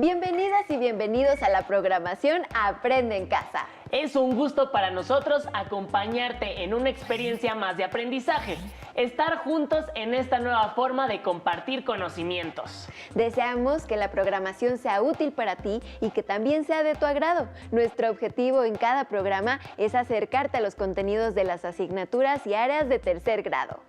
Bienvenidas y bienvenidos a la programación Aprende en Casa. Es un gusto para nosotros acompañarte en una experiencia más de aprendizaje, estar juntos en esta nueva forma de compartir conocimientos. Deseamos que la programación sea útil para ti y que también sea de tu agrado. Nuestro objetivo en cada programa es acercarte a los contenidos de las asignaturas y áreas de tercer grado.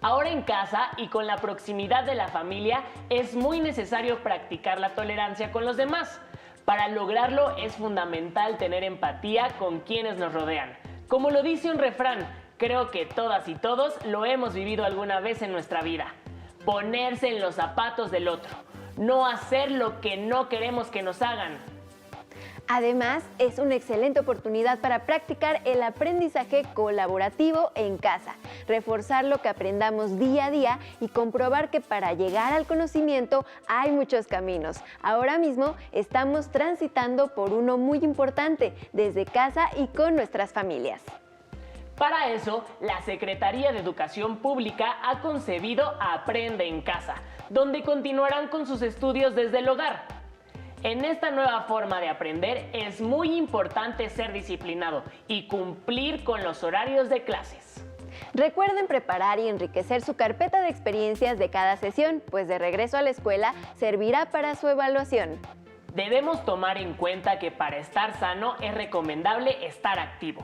Ahora en casa y con la proximidad de la familia es muy necesario practicar la tolerancia con los demás. Para lograrlo es fundamental tener empatía con quienes nos rodean. Como lo dice un refrán, creo que todas y todos lo hemos vivido alguna vez en nuestra vida. Ponerse en los zapatos del otro, no hacer lo que no queremos que nos hagan. Además, es una excelente oportunidad para practicar el aprendizaje colaborativo en casa, reforzar lo que aprendamos día a día y comprobar que para llegar al conocimiento hay muchos caminos. Ahora mismo estamos transitando por uno muy importante, desde casa y con nuestras familias. Para eso, la Secretaría de Educación Pública ha concebido Aprende en Casa, donde continuarán con sus estudios desde el hogar. En esta nueva forma de aprender es muy importante ser disciplinado y cumplir con los horarios de clases. Recuerden preparar y enriquecer su carpeta de experiencias de cada sesión, pues de regreso a la escuela servirá para su evaluación. Debemos tomar en cuenta que para estar sano es recomendable estar activo.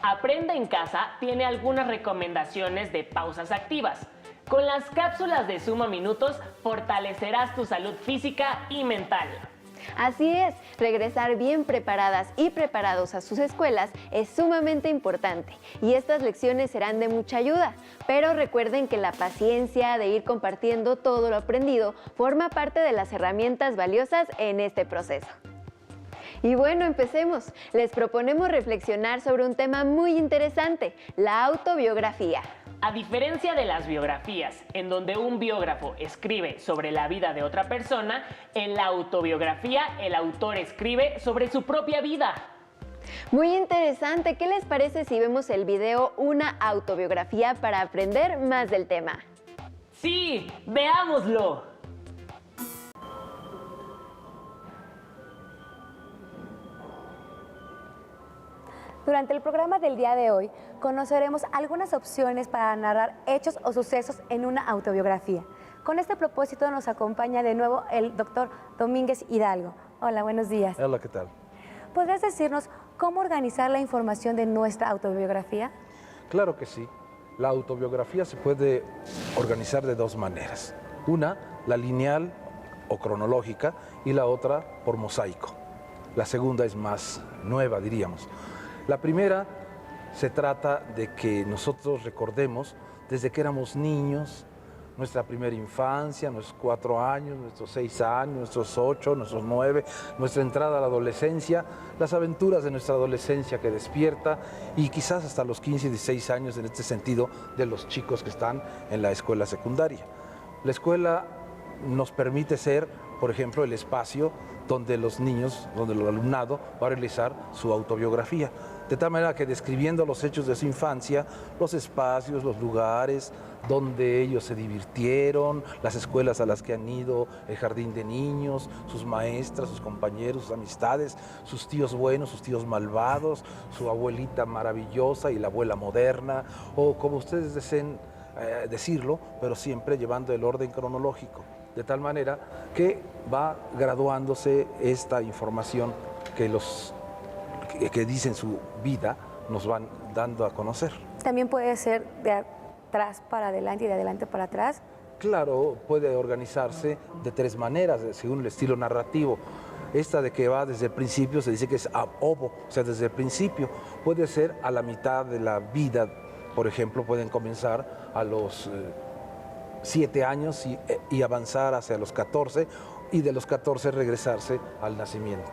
Aprende en Casa tiene algunas recomendaciones de pausas activas. Con las cápsulas de Suma Minutos fortalecerás tu salud física y mental. Así es, regresar bien preparadas y preparados a sus escuelas es sumamente importante y estas lecciones serán de mucha ayuda. Pero recuerden que la paciencia de ir compartiendo todo lo aprendido forma parte de las herramientas valiosas en este proceso. Y bueno, empecemos. Les proponemos reflexionar sobre un tema muy interesante, la autobiografía. A diferencia de las biografías, en donde un biógrafo escribe sobre la vida de otra persona, en la autobiografía el autor escribe sobre su propia vida. Muy interesante. ¿Qué les parece si vemos el video Una autobiografía para aprender más del tema? ¡Sí! ¡Veámoslo! Durante el programa del día de hoy, conoceremos algunas opciones para narrar hechos o sucesos en una autobiografía. Con este propósito nos acompaña de nuevo el doctor Domínguez Hidalgo. Hola, buenos días. Hola, ¿qué tal? ¿Podrías decirnos cómo organizar la información de nuestra autobiografía? Claro que sí. La autobiografía se puede organizar de dos maneras. Una, la lineal o cronológica, y la otra por mosaico. La segunda es más nueva, diríamos. La primera se trata de que nosotros recordemos desde que éramos niños, nuestra primera infancia, nuestros 4 años, nuestros 6 años, nuestros 8, nuestros 9, nuestra entrada a la adolescencia, las aventuras de nuestra adolescencia que despierta y quizás hasta los 15 y 16 años en este sentido de los chicos que están en la escuela secundaria. La escuela nos permite ser, por ejemplo, el espacio donde los niños, donde el alumnado va a realizar su autobiografía. De tal manera que describiendo los hechos de su infancia, los espacios, los lugares donde ellos se divirtieron, las escuelas a las que han ido, el jardín de niños, sus maestras, sus compañeros, sus amistades, sus tíos buenos, sus tíos malvados, su abuelita maravillosa y la abuela moderna, o como ustedes deseen decirlo, pero siempre llevando el orden cronológico. De tal manera que va graduándose esta información que dicen su vida, nos van dando a conocer. También puede ser de atrás para adelante y de adelante para atrás. Claro, puede organizarse de 3 maneras, según el estilo narrativo. Esta de que va desde el principio se dice que es ab ovo, o sea, desde el principio. Puede ser a la mitad de la vida, por ejemplo, pueden comenzar a los 7 años y avanzar hacia los 14, y de los 14 regresarse al nacimiento.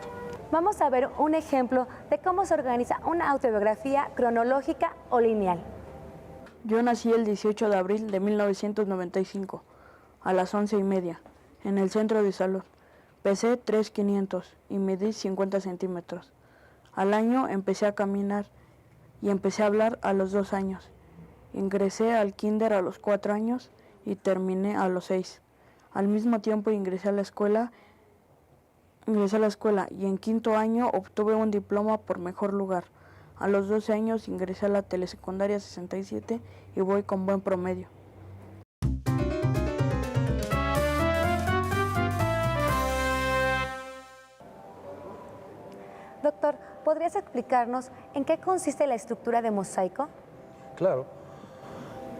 Vamos a ver un ejemplo de cómo se organiza una autobiografía cronológica o lineal. Yo nací el 18 de abril de 1995, a las 11:30, en el centro de salud. Pesé 3,500 y medí 50 centímetros. Al año empecé a caminar y empecé a hablar a los 2 años. Ingresé al kinder a los 4 años y terminé a los 6. Al mismo tiempo ingresé a la escuela ingresé a la escuela y en quinto año obtuve un diploma por mejor lugar. A los 12 años ingresé a la telesecundaria 67 y voy con buen promedio. Doctor, ¿podrías explicarnos en qué consiste la estructura de mosaico? Claro.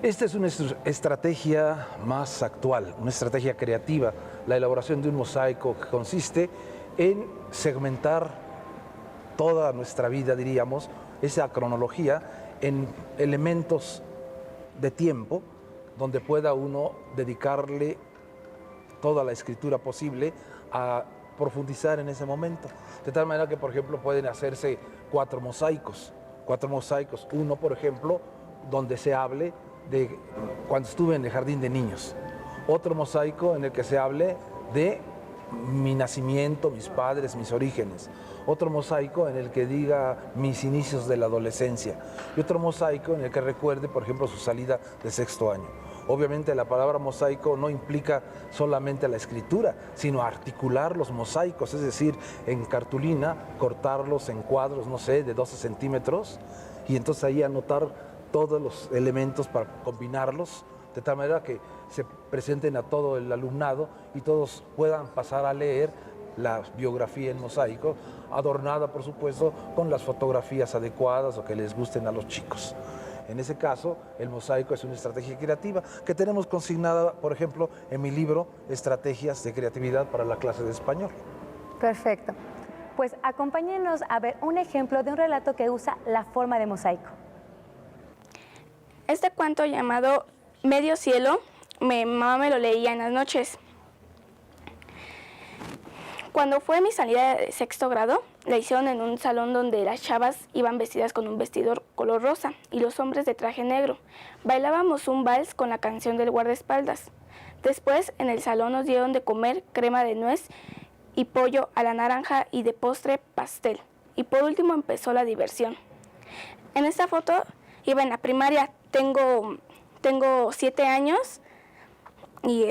Esta es una estrategia más actual, una estrategia creativa, la elaboración de un mosaico que consiste en segmentar toda nuestra vida, diríamos, esa cronología en elementos de tiempo donde pueda uno dedicarle toda la escritura posible a profundizar en ese momento. De tal manera que, por ejemplo, pueden hacerse cuatro mosaicos. Uno, por ejemplo, donde se hable de cuando estuve en el jardín de niños. Otro mosaico en el que se hable de mi nacimiento, mis padres, mis orígenes. Otro mosaico en el que diga mis inicios de la adolescencia. Y otro mosaico en el que recuerde, por ejemplo, su salida de sexto año. Obviamente la palabra mosaico no implica solamente la escritura, sino articular los mosaicos, es decir, en cartulina, cortarlos en cuadros, no sé, de 12 centímetros, y entonces ahí anotar todos los elementos para combinarlos, de tal manera que se presenten a todo el alumnado y todos puedan pasar a leer la biografía en mosaico, adornada, por supuesto, con las fotografías adecuadas o que les gusten a los chicos. En ese caso, el mosaico es una estrategia creativa que tenemos consignada, por ejemplo, en mi libro Estrategias de Creatividad para la clase de español. Perfecto. Pues acompáñenos a ver un ejemplo de un relato que usa la forma de mosaico. Este cuento llamado Medio Cielo, mi mamá me lo leía en las noches. Cuando fue mi salida de sexto grado, la hicieron en un salón donde las chavas iban vestidas con un vestido color rosa y los hombres de traje negro. Bailábamos un vals con la canción del guardaespaldas. Después, en el salón nos dieron de comer crema de nuez y pollo a la naranja y de postre pastel. Y por último empezó la diversión. En esta foto iba en la primaria, tengo 7 años y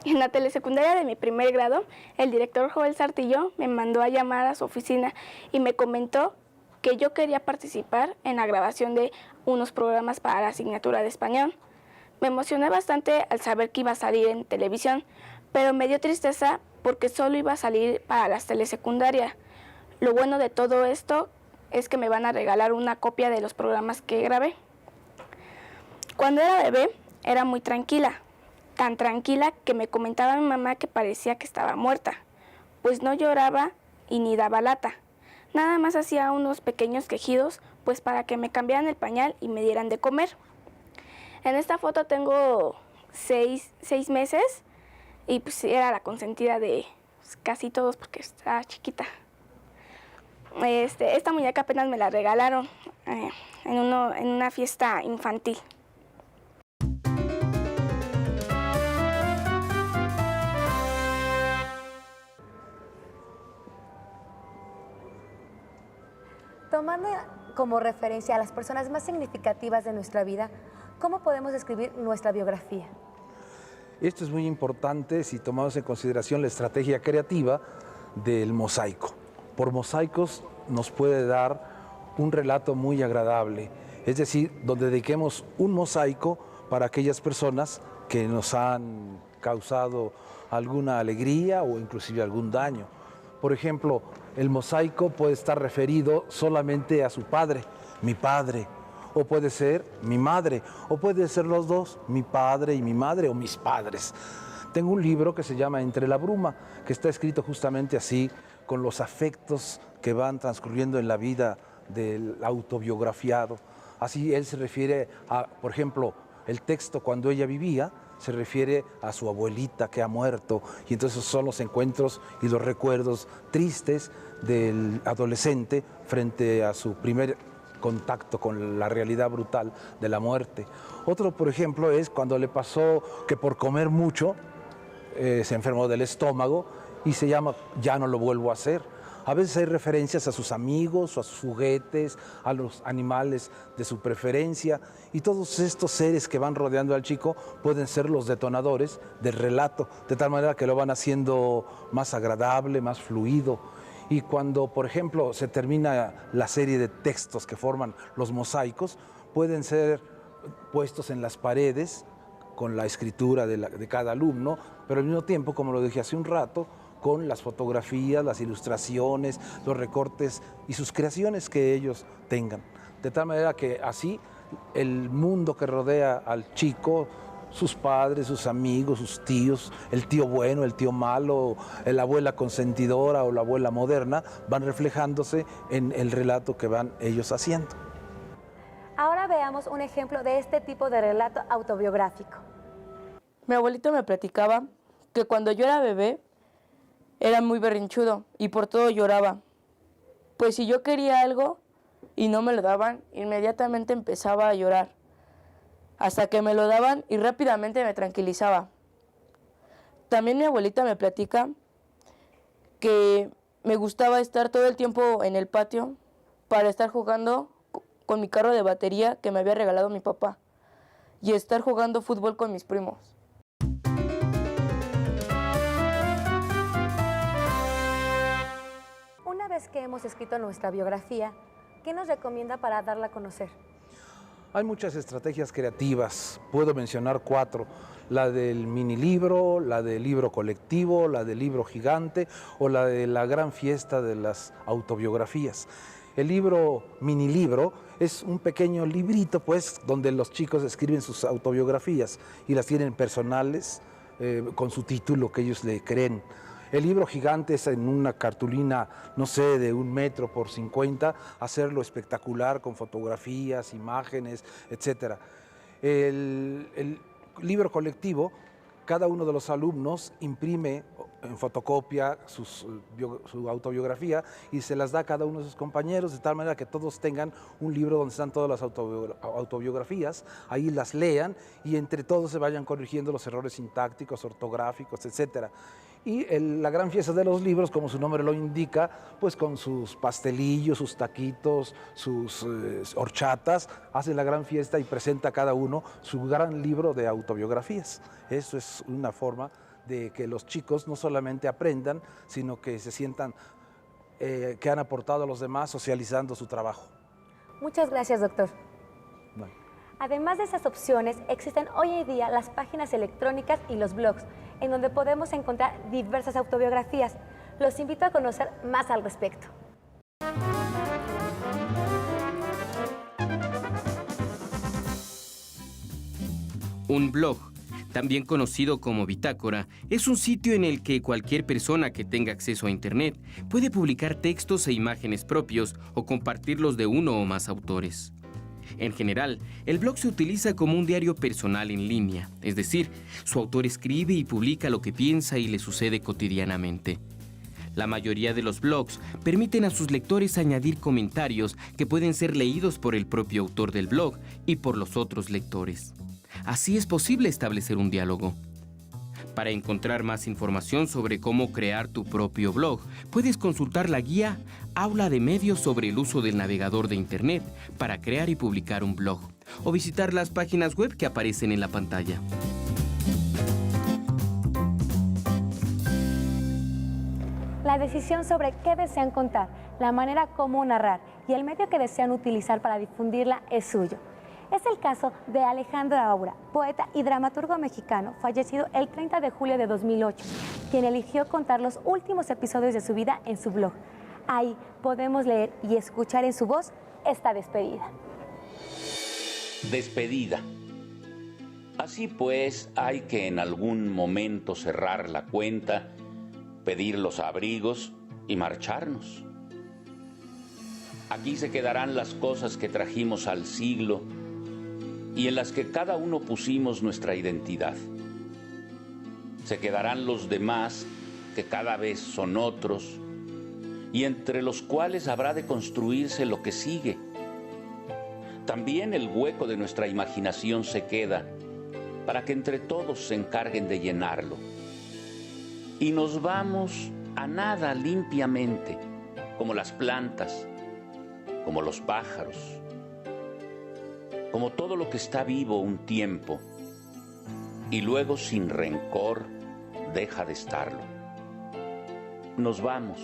en la telesecundaria de mi primer grado, el director Joel Sartillo me mandó a llamar a su oficina y me comentó que yo quería participar en la grabación de unos programas para la asignatura de español. Me emocioné bastante al saber que iba a salir en televisión, pero me dio tristeza porque solo iba a salir para las telesecundarias. Lo bueno de todo esto es que me van a regalar una copia de los programas que grabé. Cuando era bebé, era muy tranquila. Tan tranquila que me comentaba mi mamá que parecía que estaba muerta, pues no lloraba y ni daba lata. Nada más hacía unos pequeños quejidos, pues para que me cambiaran el pañal y me dieran de comer. En esta foto tengo 6 meses y pues era la consentida de casi todos porque estaba chiquita. Esta muñeca apenas me la regalaron en una fiesta infantil. Tomando como referencia a las personas más significativas de nuestra vida, ¿cómo podemos describir nuestra biografía? Esto es muy importante si tomamos en consideración la estrategia creativa del mosaico. Por mosaicos nos puede dar un relato muy agradable, es decir, donde dediquemos un mosaico para aquellas personas que nos han causado alguna alegría o inclusive algún daño. Por ejemplo, el mosaico puede estar referido solamente a su padre, mi padre, o puede ser mi madre, o puede ser los dos, mi padre y mi madre, o mis padres. Tengo un libro que se llama Entre la bruma, que está escrito justamente así, con los afectos que van transcurriendo en la vida del autobiografiado. Así él se refiere a, por ejemplo, el texto cuando ella vivía, se refiere a su abuelita que ha muerto, y entonces son los encuentros y los recuerdos tristes del adolescente frente a su primer contacto con la realidad brutal de la muerte. Otro, por ejemplo, es cuando le pasó que por comer mucho se enfermó del estómago y se llama Ya no lo vuelvo a hacer. A veces hay referencias a sus amigos o a sus juguetes, a los animales de su preferencia, y todos estos seres que van rodeando al chico pueden ser los detonadores del relato, de tal manera que lo van haciendo más agradable, más fluido. Y cuando, por ejemplo, se termina la serie de textos que forman los mosaicos, pueden ser puestos en las paredes con la escritura de cada alumno, pero al mismo tiempo, como lo dije hace un rato, con las fotografías, las ilustraciones, los recortes y sus creaciones que ellos tengan. De tal manera que así el mundo que rodea al chico, sus padres, sus amigos, sus tíos, el tío bueno, el tío malo, la abuela consentidora o la abuela moderna, van reflejándose en el relato que van ellos haciendo. Ahora veamos un ejemplo de este tipo de relato autobiográfico. Mi abuelito me platicaba que cuando yo era bebé era muy berrinchudo y por todo lloraba. Pues si yo quería algo y no me lo daban, inmediatamente empezaba a llorar, hasta que me lo daban y rápidamente me tranquilizaba. También mi abuelita me platica que me gustaba estar todo el tiempo en el patio para estar jugando con mi carro de batería que me había regalado mi papá y estar jugando fútbol con mis primos. Una vez que hemos escrito nuestra biografía, ¿qué nos recomienda para darla a conocer? Hay muchas estrategias creativas, puedo mencionar 4, la del mini libro, la del libro colectivo, la del libro gigante o la de la gran fiesta de las autobiografías. El libro mini libro es un pequeño librito, pues, donde los chicos escriben sus autobiografías y las tienen personales con su título que ellos le creen. El libro gigante es en una cartulina, no sé, de 1 metro por 50, hacerlo espectacular con fotografías, imágenes, etc. El libro colectivo, cada uno de los alumnos imprime en fotocopia su autobiografía y se las da a cada uno de sus compañeros, de tal manera que todos tengan un libro donde están todas las autobiografías, ahí las lean y entre todos se vayan corrigiendo los errores sintácticos, ortográficos, etcétera. Y la gran fiesta de los libros, como su nombre lo indica, pues con sus pastelillos, sus taquitos, sus horchatas, hace la gran fiesta y presenta a cada uno su gran libro de autobiografías. Eso es una forma de que los chicos no solamente aprendan, sino que se sientan que han aportado a los demás socializando su trabajo. Muchas gracias, doctor. Bueno. Además de esas opciones, existen hoy en día las páginas electrónicas y los blogs, en donde podemos encontrar diversas autobiografías. Los invito a conocer más al respecto. Un blog, también conocido como bitácora, es un sitio en el que cualquier persona que tenga acceso a Internet puede publicar textos e imágenes propios o compartirlos de uno o más autores. En general, el blog se utiliza como un diario personal en línea, es decir, su autor escribe y publica lo que piensa y le sucede cotidianamente. La mayoría de los blogs permiten a sus lectores añadir comentarios que pueden ser leídos por el propio autor del blog y por los otros lectores. Así es posible establecer un diálogo. Para encontrar más información sobre cómo crear tu propio blog, puedes consultar la guía Aula de Medios sobre el uso del navegador de Internet para crear y publicar un blog, o visitar las páginas web que aparecen en la pantalla. La decisión sobre qué desean contar, la manera como narrar y el medio que desean utilizar para difundirla es suyo. Es el caso de Alejandro Aura, poeta y dramaturgo mexicano, fallecido el 30 de julio de 2008, quien eligió contar los últimos episodios de su vida en su blog. Ahí podemos leer y escuchar en su voz esta despedida. Despedida. Así pues, hay que en algún momento cerrar la cuenta, pedir los abrigos y marcharnos. Aquí se quedarán las cosas que trajimos al siglo y en las que cada uno pusimos nuestra identidad. Se quedarán los demás, que cada vez son otros, y entre los cuales habrá de construirse lo que sigue. También el hueco de nuestra imaginación se queda, para que entre todos se encarguen de llenarlo. Y nos vamos a nada limpiamente, como las plantas, como los pájaros, como todo lo que está vivo un tiempo y luego sin rencor deja de estarlo. Nos vamos.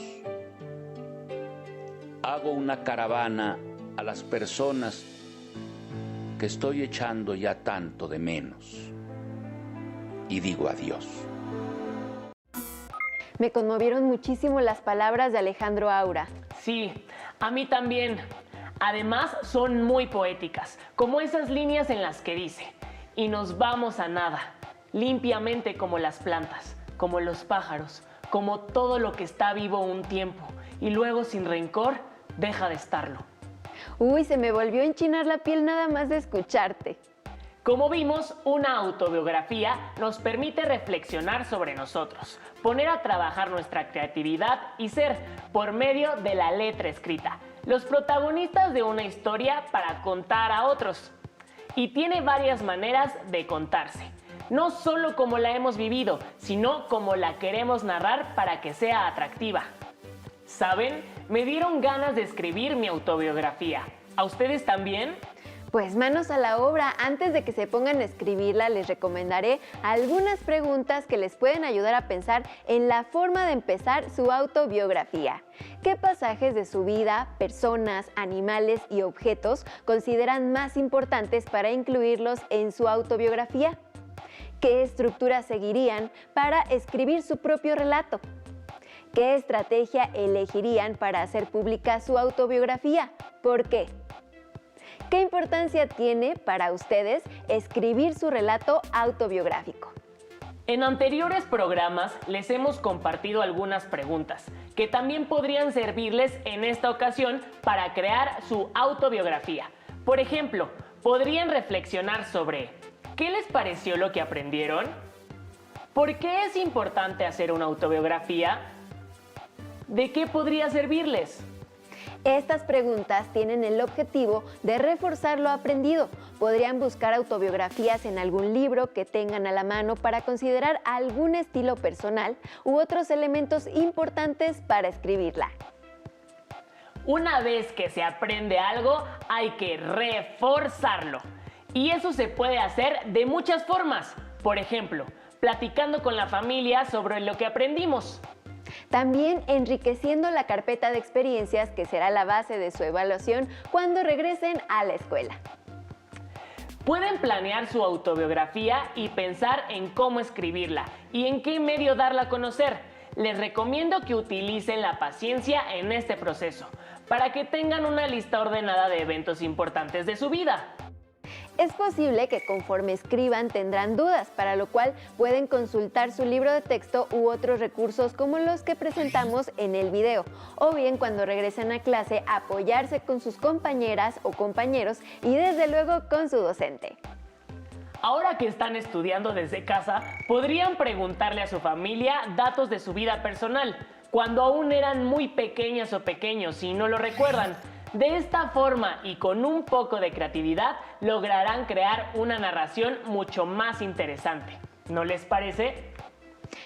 Hago una caravana a las personas que estoy echando ya tanto de menos y digo adiós. Me conmovieron muchísimo las palabras de Alejandro Aura. Sí, a mí también. Además, son muy poéticas, como esas líneas en las que dice: y nos vamos a nada, limpiamente como las plantas, como los pájaros, como todo lo que está vivo un tiempo, y luego sin rencor deja de estarlo. Uy, se me volvió a enchinar la piel nada más de escucharte. Como vimos, una autobiografía nos permite reflexionar sobre nosotros, poner a trabajar nuestra creatividad y ser, por medio de la letra escrita, los protagonistas de una historia para contar a otros. Y tiene varias maneras de contarse, no solo como la hemos vivido, sino como la queremos narrar para que sea atractiva. ¿Saben? Me dieron ganas de escribir mi autobiografía. ¿A ustedes también? Pues manos a la obra. Antes de que se pongan a escribirla, les recomendaré algunas preguntas que les pueden ayudar a pensar en la forma de empezar su autobiografía. ¿Qué pasajes de su vida, personas, animales y objetos consideran más importantes para incluirlos en su autobiografía? ¿Qué estructura seguirían para escribir su propio relato? ¿Qué estrategia elegirían para hacer pública su autobiografía? ¿Por qué? ¿Qué importancia tiene para ustedes escribir su relato autobiográfico? En anteriores programas les hemos compartido algunas preguntas que también podrían servirles en esta ocasión para crear su autobiografía. Por ejemplo, podrían reflexionar sobre: ¿qué les pareció lo que aprendieron? ¿Por qué es importante hacer una autobiografía? ¿De qué podría servirles? Estas preguntas tienen el objetivo de reforzar lo aprendido. Podrían buscar autobiografías en algún libro que tengan a la mano para considerar algún estilo personal u otros elementos importantes para escribirla. Una vez que se aprende algo, hay que reforzarlo. Y eso se puede hacer de muchas formas. Por ejemplo, platicando con la familia sobre lo que aprendimos. También enriqueciendo la carpeta de experiencias que será la base de su evaluación cuando regresen a la escuela. Pueden planear su autobiografía y pensar en cómo escribirla y en qué medio darla a conocer. Les recomiendo que utilicen la paciencia en este proceso para que tengan una lista ordenada de eventos importantes de su vida. Es posible que conforme escriban tendrán dudas, para lo cual pueden consultar su libro de texto u otros recursos como los que presentamos en el video, o bien cuando regresen a clase apoyarse con sus compañeras o compañeros y desde luego con su docente. Ahora que están estudiando desde casa, podrían preguntarle a su familia datos de su vida personal, cuando aún eran muy pequeñas o pequeños y no lo recuerdan. De esta forma y con un poco de creatividad lograrán crear una narración mucho más interesante. ¿No les parece?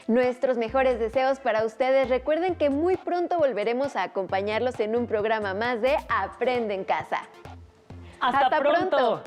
Nuestros mejores deseos para ustedes. Recuerden que muy pronto volveremos a acompañarlos en un programa más de Aprende en Casa. ¡Hasta pronto!